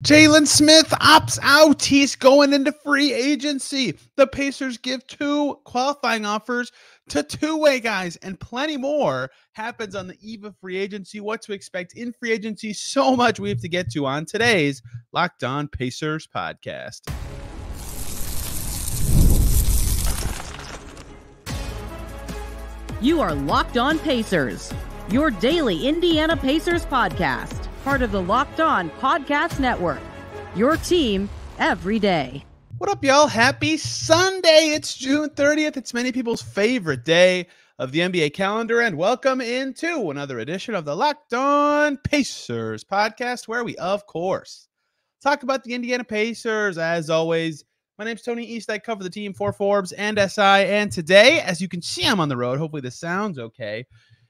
Jalen Smith opts out. He's going into free agency. The Pacers give 2 qualifying offers to two-way guys, and plenty more happens on the eve of free agency. What to expect in free agency. So much we have to get to on today's Locked On Pacers podcast. You are Locked On Pacers, your daily Indiana Pacers podcast. Part of the Locked On Podcast Network, your team every day. What up, y'all? Happy Sunday. It's June 30th. It's many people's favorite day of the NBA calendar, and welcome into another edition of the Locked On Pacers podcast, where we, of course, talk about the Indiana Pacers. As always, my name's Tony East. I cover the team for Forbes and SI, and today, as you can see, I'm on the road. Hopefully this sounds okay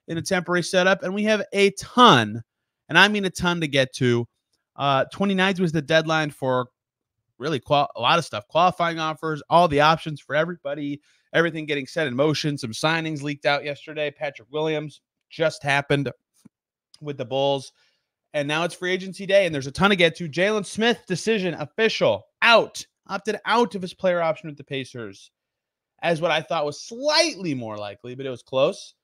in a temporary setup, and we have a ton, and I mean a ton, to get to. 29th was the deadline for really a lot of stuff. Qualifying offers, all the options for everybody, everything getting set in motion. Some signings leaked out yesterday. Patrick Williams just happened with the Bulls. And now it's free agency day, and there's a ton to get to. Jalen Smith decision official, opted out of his player option with the Pacers, as what I thought was slightly more likely, but it was close.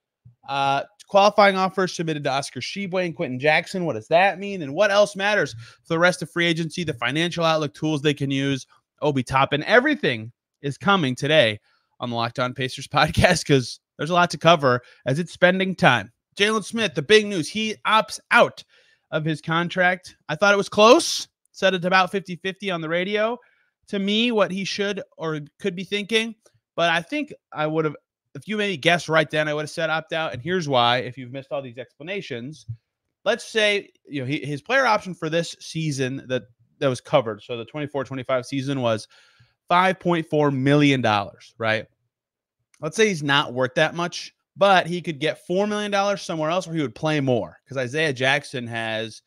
Qualifying offers submitted to Oscar Tshiebwe and Quentin Jackson. What does that mean? And what else matters for the rest of free agency? The financial outlook, tools they can use, Obi Toppin, everything is coming today on the Locked On Pacers podcast, because there's a lot to cover as it's spending time. Jalen Smith, the big news, he opts out of his contract. I thought it was close. Said it about 50-50 on the radio. To me, what he should or could be thinking, but I think I would have, if you maybe guessed right then, I would have said opt out. And here's why, if you've missed all these explanations. Let's say, his player option for this season that was covered, so the 24-25 season, was $5.4 million, right? Let's say he's not worth that much, but he could get $4 million somewhere else where he would play more, because Isaiah Jackson has,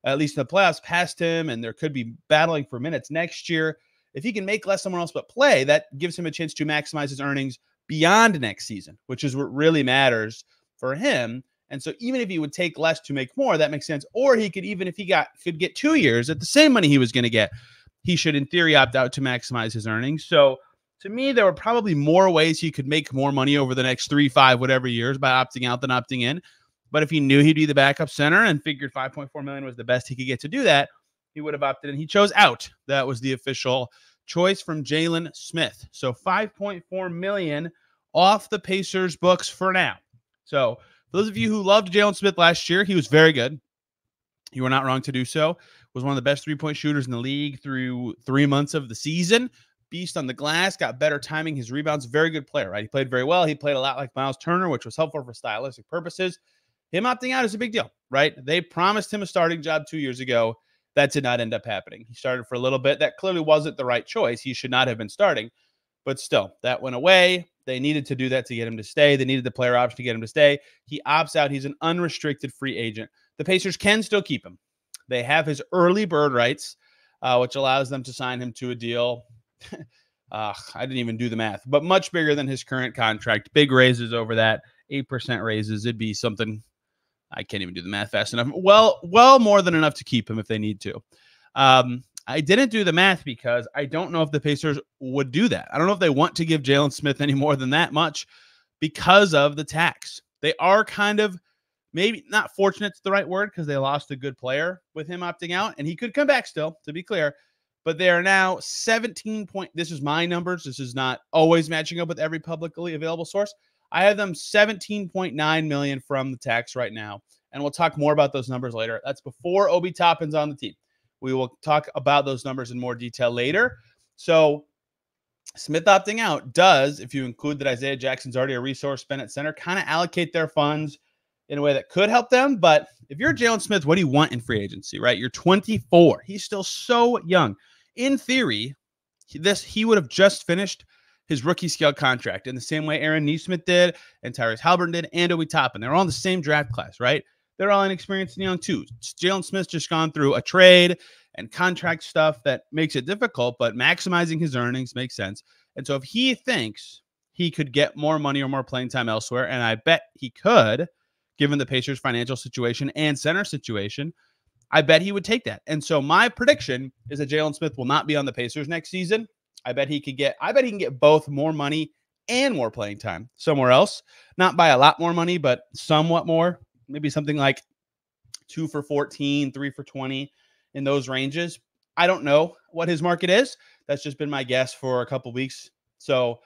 at least in the playoffs, passed him, and there could be battling for minutes next year. If he can make less somewhere else but play, that gives him a chance to maximize his earnings beyond next season, which is what really matters for him. And so even if he would take less to make more, that makes sense. Or he could, even if he could get 2 years at the same money he was going to get, he should in theory opt out to maximize his earnings. So to me, there were probably more ways he could make more money over the next 3, 5, whatever years by opting out than opting in. But if he knew he'd be the backup center and figured $5.4 million was the best he could get to do that, he would have opted in. He chose out. That was the official choice from Jalen Smith. So $5.4 million off the Pacers books for now. So for those of you who loved Jalen Smith last year, he was very good. You were not wrong to do so. Was one of the best three-point shooters in the league through 3 months of the season. Beast on the glass, got better timing. His rebounds, very good player, right? He played very well. He played a lot like Myles Turner, which was helpful for stylistic purposes. Him opting out is a big deal, right? They promised him a starting job 2 years ago. That did not end up happening. He started for a little bit. That clearly wasn't the right choice. He should not have been starting. But still, that went away. They needed to do that to get him to stay. They needed the player option to get him to stay. He opts out. He's an unrestricted free agent. The Pacers can still keep him. They have his early bird rights, which allows them to sign him to a deal. I didn't even do the math, but much bigger than his current contract. Big raises over that, 8% raises. It'd be something. I can't even do the math fast enough. Well, more than enough to keep him if they need to. I didn't do the math because I don't know if the Pacers would do that. I don't know if they want to give Jalen Smith any more than that much because of the tax. They are kind of, maybe not fortunate's the right word, because they lost a good player with him opting out, and he could come back still, to be clear. But they are now 17 point. This is my numbers. This is not always matching up with every publicly available source. I have them $17.9 million from the tax right now, and we'll talk more about those numbers later. That's before Obi Toppin's on the team. We will talk about those numbers in more detail later. So Smith opting out does, if you include that Isaiah Jackson's already a resource spent at center, kind of allocate their funds in a way that could help them. But if you're Jalen Smith, what do you want in free agency, right? You're 24. He's still so young. In theory, he would have just finished his rookie scale contract in the same way Aaron Nesmith did and Tyrese Haliburton did and Obi Toppin. They're all in the same draft class, right? They're all inexperienced and young too. Jalen Smith's just gone through a trade and contract stuff that makes it difficult, but maximizing his earnings makes sense. And so if he thinks he could get more money or more playing time elsewhere, and I bet he could, given the Pacers' financial situation and center situation, I bet he would take that. And so my prediction is that Jalen Smith will not be on the Pacers next season. I bet he can get both more money and more playing time somewhere else. Not by a lot more money, but somewhat more. Maybe something like 2 for 14, 3 for 20 in those ranges. I don't know what his market is. That's just been my guess for a couple weeks. So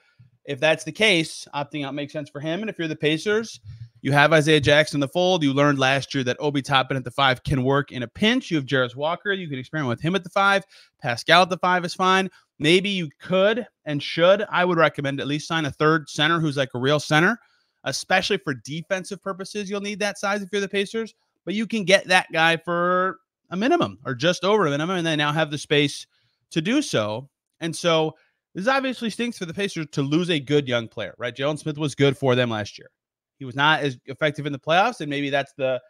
if that's the case, opting out makes sense for him. And if you're the Pacers, you have Isaiah Jackson in the fold. You learned last year that Obi Toppin at the 5 can work in a pinch. You have Jarris Walker. You can experiment with him at the 5. Pascal at the 5 is fine. Maybe you could and should. I would recommend at least sign a third center who's like a real center, especially for defensive purposes. You'll need that size if you're the Pacers, but you can get that guy for a minimum or just over a minimum, and they now have the space to do so. And so this obviously stinks for the Pacers to lose a good young player, right? Jalen Smith was good for them last year. He was not as effective in the playoffs, and maybe that's the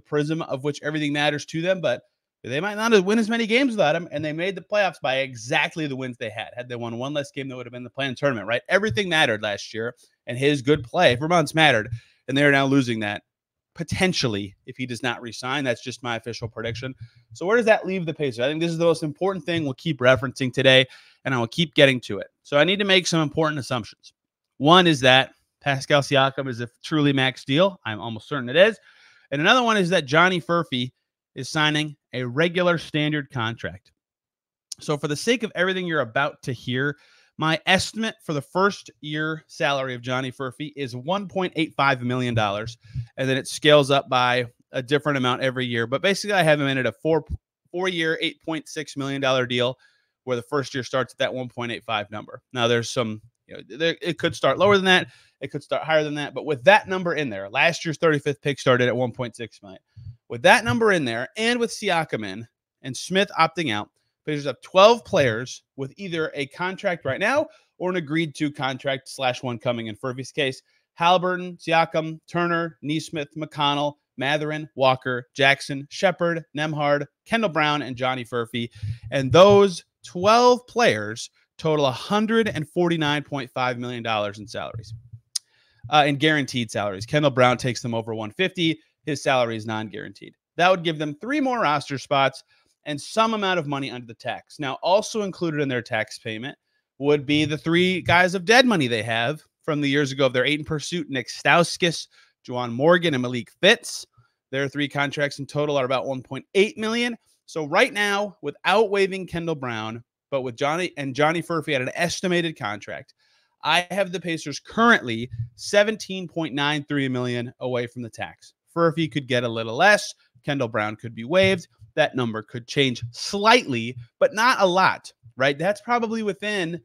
prism of which everything matters to them, but they might not win as many games without him, and they made the playoffs by exactly the wins they had. Had they won one less game, that would have been the play-in tournament, right? Everything mattered last year, and his good play for months mattered, and they're now losing that potentially if he does not resign. That's just my official prediction. So where does that leave the Pacers? I think this is the most important thing we'll keep referencing today, and I will keep getting to it. So I need to make some important assumptions. One is that Pascal Siakam is a truly max deal. I'm almost certain it is. And another one is that Johnny Furphy is signing a regular standard contract. So for the sake of everything you're about to hear, my estimate for the first year salary of Johnny Furphy is $1.85 million. And then it scales up by a different amount every year. But basically, I have him in at a four-year, $8.6 million deal where the first year starts at that 1.85 number. Now, there's some, it could start lower than that. It could start higher than that. But with that number in there, last year's 35th pick started at $1.6 million. With that number in there, and with Siakam in and Smith opting out, Pacers have 12 players with either a contract right now or an agreed-to contract /1 coming in Furphy's case. Haliburton, Siakam, Turner, Nesmith, McConnell, Mathurin, Walker, Jackson, Shepard, Nembhard, Kendall Brown, and Johnny Furphy. And those 12 players total $149.5 million in salaries, in guaranteed salaries. Kendall Brown takes them over 150. His salary is non-guaranteed. That would give them 3 more roster spots and some amount of money under the tax. Now, also included in their tax payment would be the 3 guys of dead money they have from the years ago of their 8 in pursuit: Nick Stauskas, Juwan Morgan, and Malik Fitz. Their 3 contracts in total are about $1.8 million. So right now, without waiving Kendall Brown, but with Johnny Furphy at an estimated contract, I have the Pacers currently $17.93 million away from the tax. Furphy could get a little less. Kendall Brown could be waived. That number could change slightly, but not a lot, right? That's probably within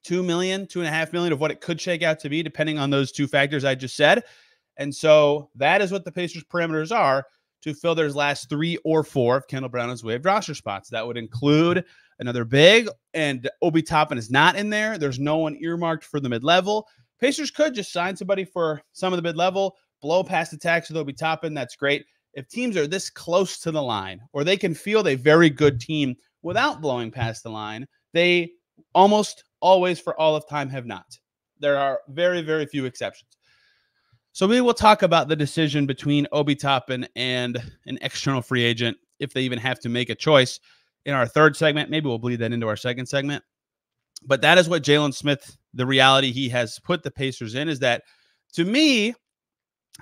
$2 million, $2.5 million of what it could shake out to be, depending on those 2 factors I just said. And so that is what the Pacers' parameters are to fill their last 3 or 4 if Kendall Brown has waived roster spots. That would include another big, and Obi Toppin is not in there. There's no one earmarked for the mid-level. Pacers could just sign somebody for some of the mid-level, blow past the tax with Obi Toppin. That's great. If teams are this close to the line, or they can field a very good team without blowing past the line, they almost always for all of time have not. There are very, very few exceptions. So we will talk about the decision between Obi Toppin and an external free agent, if they even have to make a choice, in our third segment. Maybe we'll bleed that into our second segment. But that is what Jalen Smith, the reality he has put the Pacers in, is that, to me,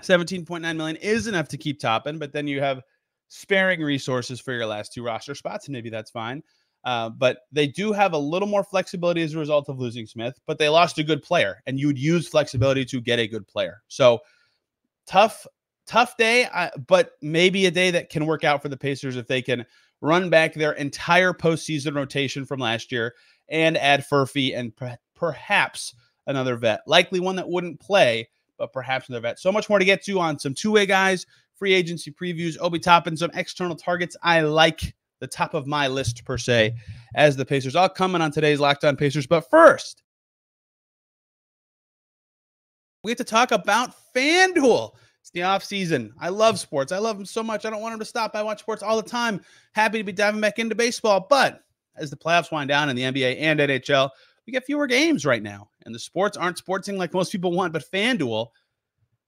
$17.9 million is enough to keep Toppin, but then you have sparing resources for your last 2 roster spots, and maybe that's fine. But they do have a little more flexibility as a result of losing Smith, but they lost a good player, and you would use flexibility to get a good player. So tough day, but maybe a day that can work out for the Pacers if they can run back their entire postseason rotation from last year and add Furphy and perhaps another vet, likely one that wouldn't play, but perhaps another vet. So much more to get to on some two-way guys, free agency previews, Obi Toppin, some external targets I like, the top of my list per se, as the Pacers. All coming on today's Locked On Pacers. But first, we have to talk about FanDuel. It's the off season. I love sports. I love them so much. I don't want them to stop. I watch sports all the time. Happy to be diving back into baseball. But as the playoffs wind down in the NBA and NHL, we get fewer games right now. And the sports aren't sportsing like most people want. But FanDuel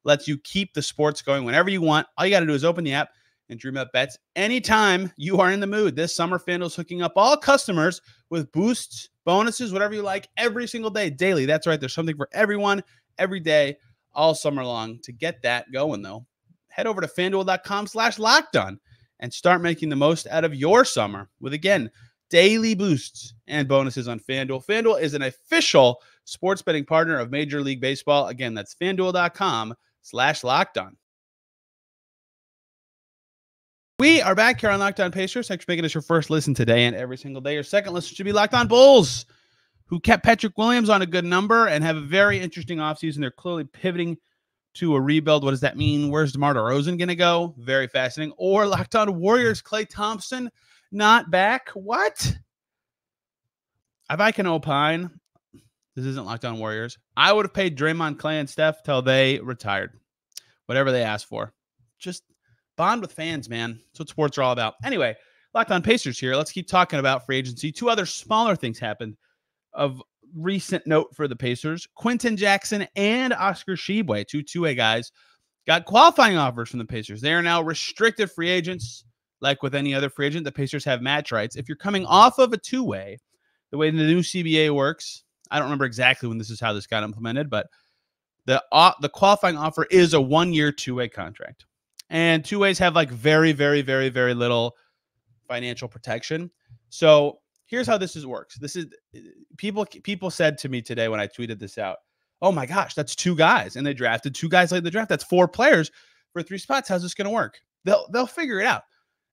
lets you keep the sports going whenever you want. All you got to do is open the app, and dream up bets anytime you are in the mood. This summer, FanDuel's hooking up all customers with boosts, bonuses, whatever you like, every single day, daily. That's right. There's something for everyone, every day, all summer long. To get that going, though, head over to FanDuel.com/lockedon and start making the most out of your summer with, again, daily boosts and bonuses on FanDuel. FanDuel is an official sports betting partner of Major League Baseball. Again, that's FanDuel.com/lockedon. We are back here on Locked On Pacers. Thanks for making us your first listen today and every single day. Your second listen should be Locked On Bulls, who kept Patrick Williams on a good number and have a very interesting offseason. They're clearly pivoting to a rebuild. What does that mean? Where's DeMar DeRozan going to go? Very fascinating. Or Locked On Warriors, Klay Thompson not back. What? If I can opine, this isn't Locked On Warriors, I would have paid Draymond, Klay, and Steph till they retired. Whatever they asked for. Just bond with fans, man. That's what sports are all about. Anyway, Locked On Pacers here. Let's keep talking about free agency. Two other smaller things happened of recent note for the Pacers. Quentin Jackson and Oscar Tshiebwe, two-way guys, got qualifying offers from the Pacers. They are now restricted free agents. Like with any other free agent, the Pacers have match rights. If you're coming off of a two-way, the way the new CBA works, I don't remember exactly when this is how this got implemented, but the qualifying offer is a 1-year two-way contract. And two-ways have like very, very, very, very little financial protection. So here's how this works. This is people said to me today when I tweeted this out, oh my gosh, that's two guys. And they drafted two guys late in the draft. That's 4 players for 3 spots. How's this going to work? They'll figure it out.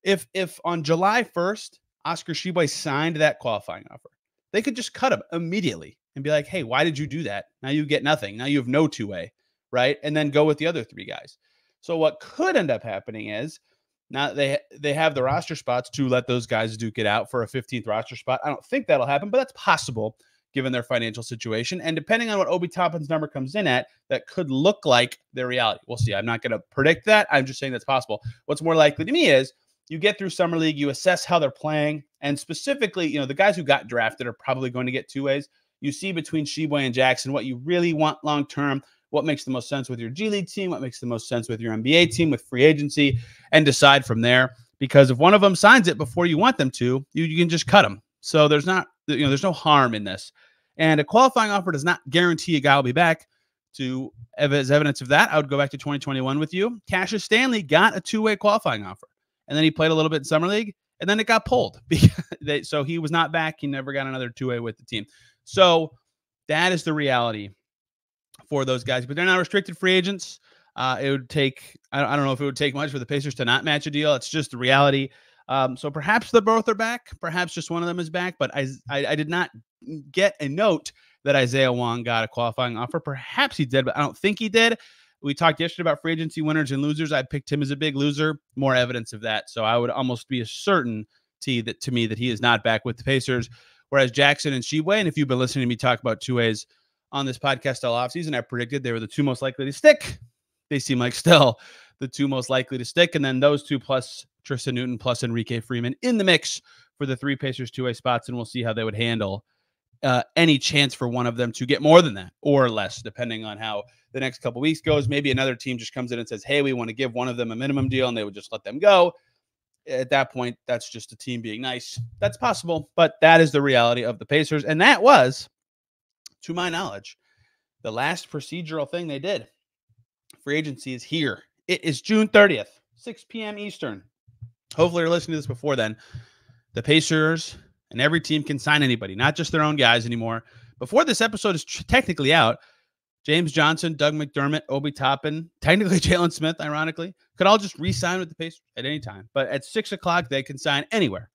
If on July 1st, Oscar Tshiebwe signed that qualifying offer, they could just cut him immediately and be like, hey, why did you do that? Now you get nothing. Now you have no two-way, right? And then go with the other 3 guys. So what could end up happening is now they have the roster spots to let those guys duke it out for a 15th roster spot. I don't think that'll happen, but that's possible given their financial situation. And depending on what Obi Toppin's number comes in at, that could look like their reality. We'll see. I'm not going to predict that. I'm just saying that's possible. What's more likely to me is you get through Summer League, you assess how they're playing, and specifically, the guys who got drafted are probably going to get two-ways. You see between Tshiebwe and Jackson what you really want long-term, what makes the most sense with your G League team, what makes the most sense with your NBA team, with free agency, and decide from there. Because if one of them signs it before you want them to, you can just cut them. So there's no harm in this. And a qualifying offer does not guarantee a guy will be back. As evidence of that, I would go back to 2021 with you. Cassius Stanley got a two-way qualifying offer, and then he played a little bit in Summer League, and then it got pulled. So he was not back. He never got another two-way with the team. So that is the reality for those guys, but they're not restricted free agents. It would take, I don't know if it would take much for the Pacers to not match a deal. It's just the reality. So perhaps the both are back. Perhaps just one of them is back, but I did not get a note that Isaiah Wong got a qualifying offer. Perhaps he did, but I don't think he did. We talked yesterday about free agency winners and losers. I picked him as a big loser. More evidence of that. So I would almost be a certainty that to me that he is not back with the Pacers, whereas Jackson and Tshiebwe, and if you've been listening to me talk about two-ways on this podcast all offseason, I predicted they were the 2 most likely to stick. They seem like still the 2 most likely to stick. And then those 2 plus Tristan Newton plus Enrique Freeman in the mix for the 3 Pacers two-way spots. And we'll see how they would handle any chance for one of them to get more than that or less, depending on how the next couple weeks goes. Maybe another team just comes in and says, hey, we want to give one of them a minimum deal, and they would just let them go. At that point, that's just a team being nice. That's possible, but that is the reality of the Pacers. And that was, to my knowledge, the last procedural thing they did. Free agency is here. It is June 30th, 6 p.m. Eastern. Hopefully you're listening to this before then. The Pacers and every team can sign anybody, not just their own guys anymore. Before this episode is technically out, James Johnson, Doug McDermott, Obi Toppin, technically Jalen Smith, ironically, could all just re-sign with the Pacers at any time. But at 6 o'clock, they can sign anywhere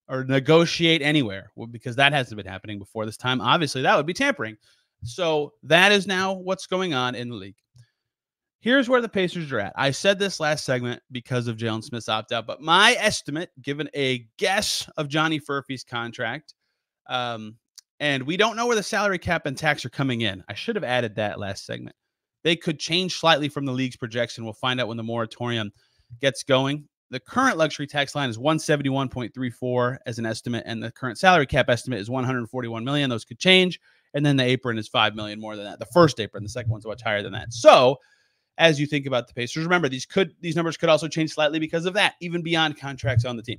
or negotiate anywhere, because that hasn't been happening before this time. Obviously, that would be tampering. So that is now what's going on in the league. Here's where the Pacers are at. I said this last segment because of Jalen Smith's opt-out, but my estimate, given a guess of Johnny Furphy's contract, and we don't know where the salary cap and tax are coming in. I should have added that last segment. They could change slightly from the league's projection. We'll find out when the moratorium gets going. The current luxury tax line is 171.34 as an estimate, and the current salary cap estimate is 141 million. Those could change. And then the apron is $5 million more than that. The first apron, the second one's much higher than that. So as you think about the Pacers. Remember, these numbers could also change slightly because of that, even beyond contracts on the team.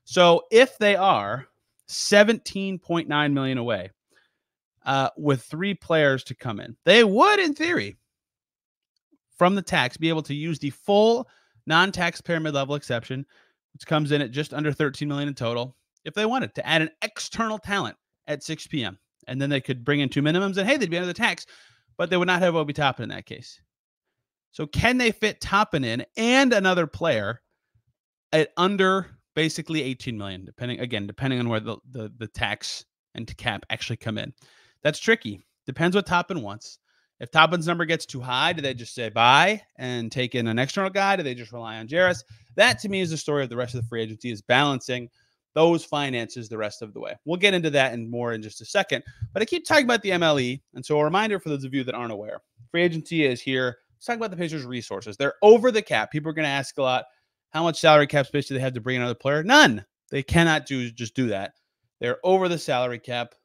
So if they are $17.9 million away with 3 players to come in, they would, in theory, from the tax, be able to use the full non-taxpayer mid-level exception, which comes in at just under $13 million in total, if they wanted to add an external talent at 6 p.m. And then they could bring in 2 minimums, and hey, they'd be under the tax, but they would not have Obi Toppin in that case. So can they fit Toppin in and another player at under basically $18 million, depending on where the tax and cap actually come in? That's tricky. Depends what Toppin wants. If Toppin's number gets too high, do they just say bye and take in an external guy? Do they just rely on Jarris? That, to me, is the story of the rest of the free agency, is balancing those finances the rest of the way. We'll get into that and more in just a second. But I keep talking about the MLE. And so a reminder for those of you that aren't aware, free agency is here. Let's talk about the Pacers' resources. They're over the cap. People are going to ask a lot, how much salary cap space do they have to bring in another player? None. They cannot just do that. They're over the salary cap.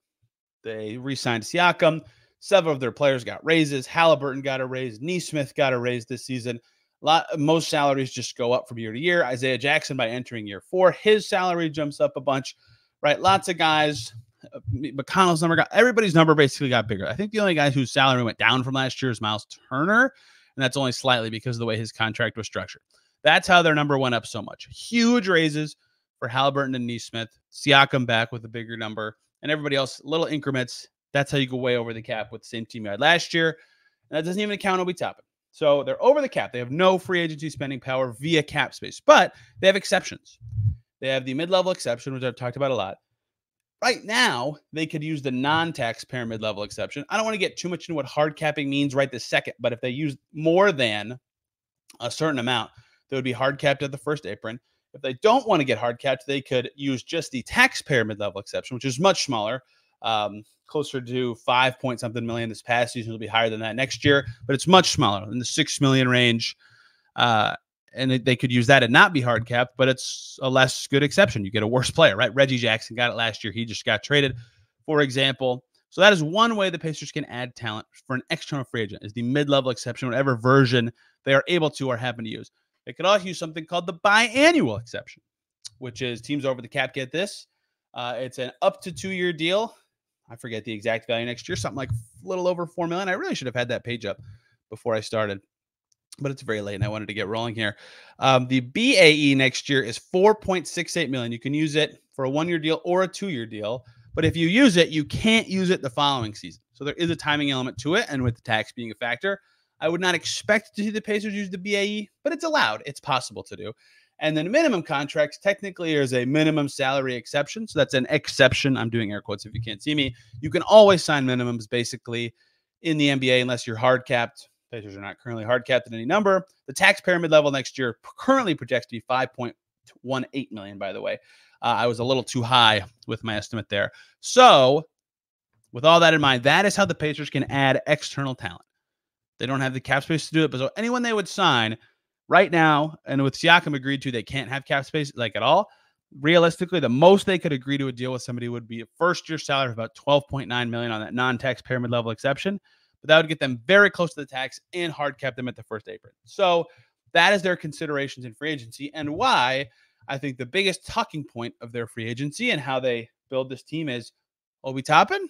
They re-signed Siakam. Several of their players got raises. Haliburton got a raise. Nesmith got a raise this season. Most salaries just go up from year to year. Isaiah Jackson, by entering year 4, his salary jumps up a bunch, right? Lots of guys. McConnell's number everybody's number basically got bigger. I think the only guy whose salary went down from last year is Myles Turner, and that's only slightly because of the way his contract was structured. That's how their number went up so much. Huge raises for Haliburton and Nesmith. Siakam back with a bigger number, and everybody else, little increments. That's how you go way over the cap with the same team you had last year. And that doesn't even account Obi Toppin. So they're over the cap. They have no free agency spending power via cap space, but they have exceptions. They have the mid-level exception, which I've talked about a lot. Right now, they could use the non-taxpayer mid-level exception. I don't want to get too much into what hard capping means right this second, but if they use more than a certain amount, they would be hard capped at the first apron. If they don't want to get hard capped, they could use just the taxpayer mid-level exception, which is much smaller. Closer to 5 point something million this past season. It'll be higher than that next year, but it's much smaller, in the 6 million range. And they could use that and not be hard capped, but it's a less good exception. You get a worse player, right? Reggie Jackson got it last year. He just got traded, for example. So that is one way the Pacers can add talent for an external free agent, is the mid-level exception, whatever version they are able to or happen to use. They could also use something called the biannual exception, which is teams over the cap get this. It's an up to 2-year deal. I forget the exact value next year, something like a little over $4 million. I really should have had that page up before I started, but it's very late and I wanted to get rolling here. The BAE next year is $4.68 million. You can use it for a 1-year deal or a 2-year deal, but if you use it, you can't use it the following season. So there is a timing element to it, and with the tax being a factor, I would not expect to see the Pacers use the BAE, but it's allowed. It's possible to do. And then minimum contracts, technically there's a minimum salary exception. So that's an exception. I'm doing air quotes if you can't see me. You can always sign minimums basically in the NBA unless you're hard capped. Pacers are not currently hard capped at any number. The taxpayer mid-level next year currently projects to be $5.18 million, by the way. I was a little too high with my estimate there. So with all that in mind, that is how the Pacers can add external talent. They don't have the cap space to do it, but so anyone they would sign right now, and with Siakam agreed to, they can't have cap space like at all. Realistically, the most they could agree to a deal with somebody would be a first-year salary of about $12.9 million on that non-taxpayer mid-level exception. But that would get them very close to the tax and hard cap them at the first apron. So that is their considerations in free agency, and why I think the biggest talking point of their free agency and how they build this team is Obi Toppin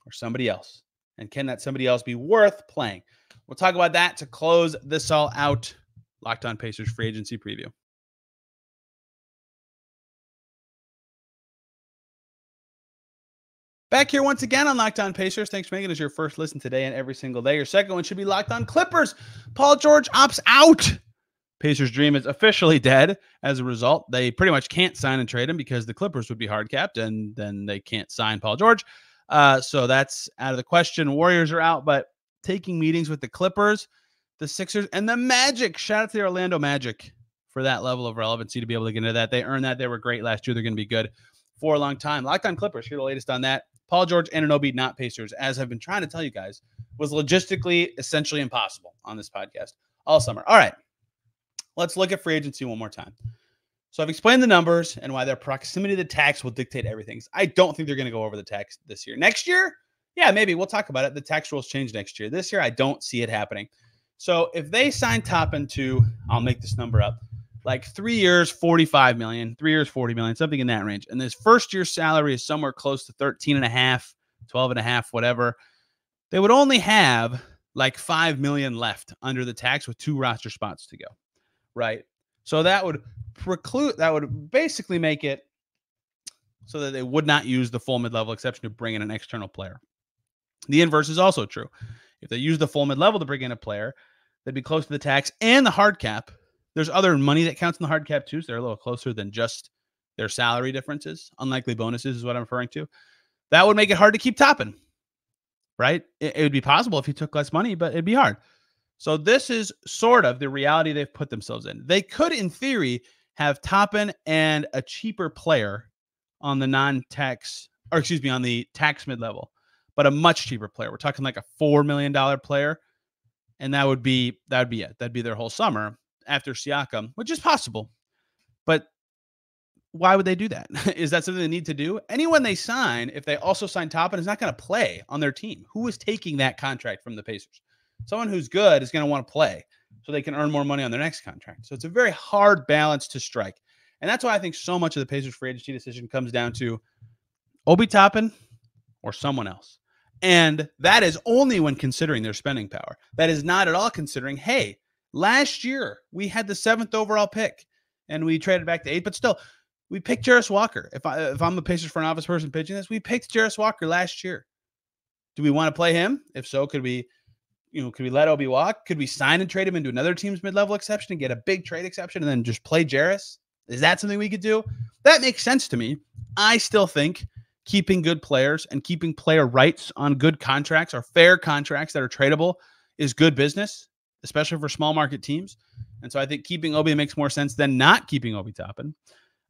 or somebody else. And can that somebody else be worth playing? We'll talk about that to close this all out. Locked On Pacers free agency preview. Back here once again on Locked On Pacers. Thanks for making us your first listen today and every single day. Your second one should be Locked On Clippers. Paul George opts out. Pacers' dream is officially dead. As a result, they pretty much can't sign and trade him because the Clippers would be hard capped, and then they can't sign Paul George. So that's out of the question. Warriors are out, but taking meetings with the Clippers, the Sixers, and the Magic. Shout out to the Orlando Magic for that level of relevancy to be able to get into that. They earned that. They were great last year. They're going to be good for a long time. Locked On Clippers. Here the latest on that. Paul George, Anunoby, not Pacers, as I've been trying to tell you guys, was logistically essentially impossible on this podcast all summer. All right, let's look at free agency one more time. So I've explained the numbers and why their proximity to the tax will dictate everything. I don't think they're going to go over the tax this year. Next year, yeah, maybe. We'll talk about it. The tax rules change next year. This year, I don't see it happening. So if they sign Toppin to, I'll make this number up, like 3 years, 45 million, 3 years, 40 million, something in that range. And this first year's salary is somewhere close to 13 and a half, 12 and a half, whatever. They would only have like 5 million left under the tax with 2 roster spots to go. Right. So that would basically make it so that they would not use the full mid-level exception to bring in an external player. The inverse is also true. If they use the full mid-level to bring in a player, they'd be close to the tax and the hard cap. There's other money that counts in the hard cap too, so they're a little closer than just their salary differences. Unlikely bonuses is what I'm referring to. That would make it hard to keep Toppin, right? It would be possible if he took less money, but it'd be hard. So this is sort of the reality they've put themselves in. They could, in theory, have Toppin and a cheaper player on the non-tax, or excuse me, on the tax mid-level, but a much cheaper player. We're talking like a $4 million player, and that would be it. That'd be their whole summer after Siakam, which is possible. But why would they do that? Is that something they need to do? Anyone they sign, if they also sign Toppin, is not going to play on their team. Who is taking that contract from the Pacers? Someone who's good is going to want to play so they can earn more money on their next contract. So it's a very hard balance to strike. And that's why I think so much of the Pacers free agency decision comes down to Obi Toppin or someone else. And that is only when considering their spending power. That is not at all considering, hey, last year we had the 7th overall pick and we traded back to 8, but still we picked Jarris Walker. If I'm a Pacers front office person pitching this, we picked Jarris Walker last year. Do we want to play him? If so, could we let Obi walk? Could we sign and trade him into another team's mid-level exception and get a big trade exception and then just play Jarris? Is that something we could do? That makes sense to me. I still think keeping good players and keeping player rights on good contracts or fair contracts that are tradable is good business, especially for small market teams. And so I think keeping Obi makes more sense than not keeping Obi Toppin.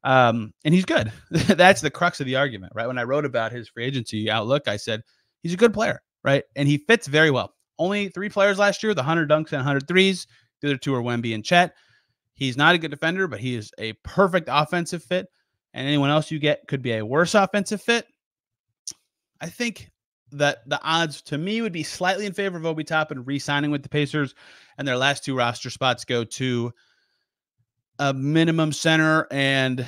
And he's good. That's the crux of the argument, right? When I wrote about his free agency outlook, I said he's a good player, right? And he fits very well. Only 3 players last year, the 100 dunks and 100 threes. The other 2 are Wemby and Chet. He's not a good defender, but he is a perfect offensive fit. And anyone else you get could be a worse offensive fit. I think that the odds to me would be slightly in favor of Obi Toppin re-signing with the Pacers, and their last 2 roster spots go to a minimum center and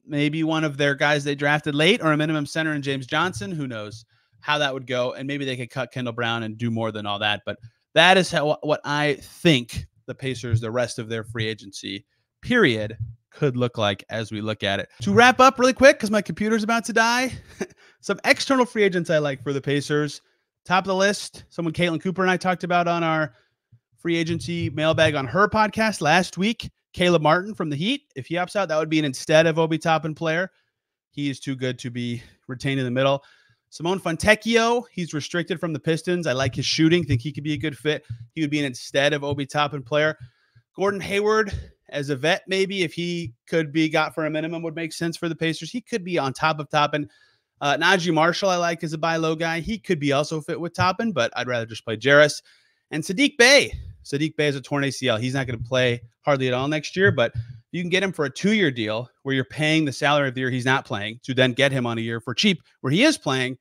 maybe one of their guys they drafted late, or a minimum center and James Johnson. Who knows how that would go? And maybe they could cut Kendall Brown and do more than all that. But that is what I think the Pacers, the rest of their free agency period, could look like as we look at it. To wrap up really quick, because my computer's about to die, some external free agents I like for the Pacers. Top of the list, someone Caitlin Cooper and I talked about on our free agency mailbag on her podcast last week. Caleb Martin from the Heat. If he opts out, that would be an instead of Obi Toppin player. He is too good to be retained in the middle. Simone Fontecchio, he's restricted from the Pistons. I like his shooting. Think he could be a good fit. He would be an instead of Obi Toppin player. Gordon Hayward, as a vet, maybe if he could be got for a minimum, would make sense for the Pacers. He could be on top of Toppin. Najee Marshall, I like as a buy low guy. He could be also fit with Toppin, but I'd rather just play Jarris. And Saddiq Bey. Saddiq Bey is a torn ACL. He's not going to play hardly at all next year, but you can get him for a 2-year deal where you're paying the salary of the year he's not playing to then get him on a year for cheap where he is playing.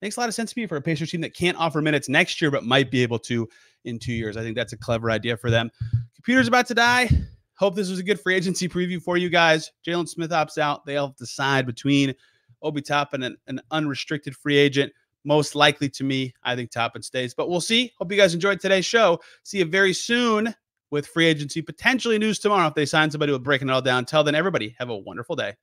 Makes a lot of sense to me for a Pacers team that can't offer minutes next year, but might be able to in 2 years. I think that's a clever idea for them. Computer's about to die. Hope this was a good free agency preview for you guys. Jalen Smith opts out. They'll decide between Obi Toppin and an unrestricted free agent. Most likely to me, I think Toppin stays, but we'll see. Hope you guys enjoyed today's show. See you very soon with free agency, potentially news tomorrow if they sign somebody. We're breaking it all down. Till then, everybody have a wonderful day.